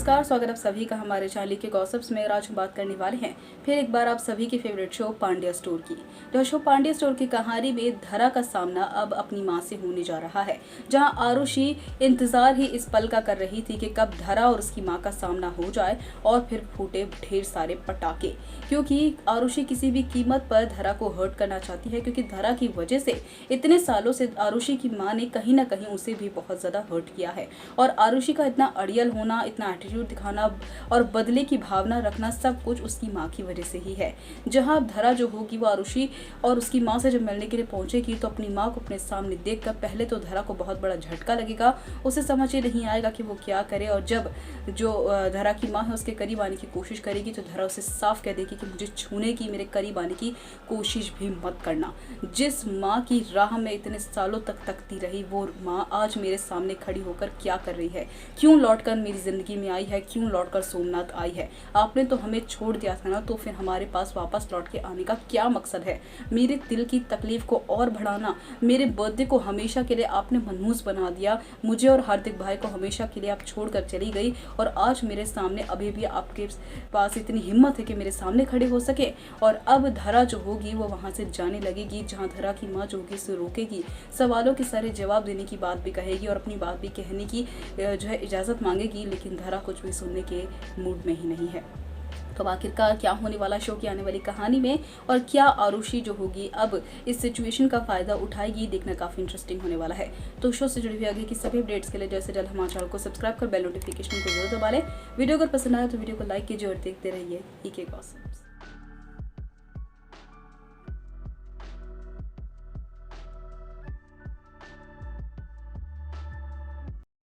नमस्कार, स्वागत आप सभी का हमारे चैनल के गॉसिप्स में। आज हम बात करने वाले हैं फिर एक बार आप सभी के फेवरेट शो पांड्या स्टोर की। जो शो पांड्या स्टोर की कहानी में धरा का सामना अब अपनी मां से होने जा रहा है, जहां आरुषि इंतजार ही इस पल का कर रही थी कि कब धरा और उसकी मां का सामना हो जाए और फिर फूटे ढेर सारे पटाखे, क्योंकि आरुषि किसी भी कीमत पर धरा को हर्ट करना चाहती है। क्योंकि धरा की वजह से इतने सालों से आरुषि की मां ने कहीं ना कहीं उसे भी बहुत ज्यादा हर्ट किया है, और आरुषि का इतना अड़ियल होना, इतना एटीट्यूड दिखाना और बदले की भावना रखना, सब कुछ उसकी माँ की वजह से ही है। जहाँ अब धरा जो होगी वो आरुषि और उसकी माँ से जब मिलने के लिए पहुंचेगी तो अपनी माँ को अपने सामने देखकर पहले तो धरा को बहुत बड़ा झटका लगेगा, उसे समझ ही नहीं आएगा कि वो क्या करे। और जब जो धरा की माँ है उसके करीब आने की कोशिश करेगी तो धरा उसे साफ कह देगी कि मुझे छूने की, मेरे करीब आने की कोशिश भी मत करना। जिस माँ की राह में इतने सालों तक तकती रही, वो माँ आज मेरे सामने खड़ी होकर क्या कर रही है, क्यों लौटकर मेरी जिंदगी में आई है, क्यों लौटकर सोमनाथ आई है। आपने तो हमें छोड़ दिया था ना, तो फिर हमारे पास वापस लौट के आने का क्या मकसद है। मेरे दिल की तकलीफ को और बढ़ाना, मेरे बर्थडे को हमेशा के लिए आपने मनहूस बना दिया, मुझे और हार्दिक भाई को हमेशा के लिए आप छोड़कर चली गई, और आज मेरे सामने अभी भी आपके पास इतनी हिम्मत है कि मेरे सामने खड़े हो सके। और अब धरा जो होगी वो वहां से जाने लगेगी, जहां धरा की माँ जो होगी उसे रोकेगी, सवालों के सारे जवाब देने की बात भी कहेगी और अपनी बात भी कहने की जो है इजाजत मांगेगी, लेकिन धरा कुछ भी सुनने के मूड में ही नहीं है। तो आखिरकार क्या होने वाला शो की आने वाली कहानी में, और क्या आरुषि जो होगी अब इस सिचुएशन का फायदा उठाएगी, देखना काफी इंटरेस्टिंग होने वाला है। तो शो से जुड़ी हुई आगे की सभी अपडेट्स के लिए जैसे जल्द हमारे चैनल को सब्सक्राइब कर बेल नोटिफिकेशन को जरूर दबा लें। वीडियो अगर पसंद आया तो वीडियो को लाइक कीजिए और देखते रहिए ईके गॉसिप्स।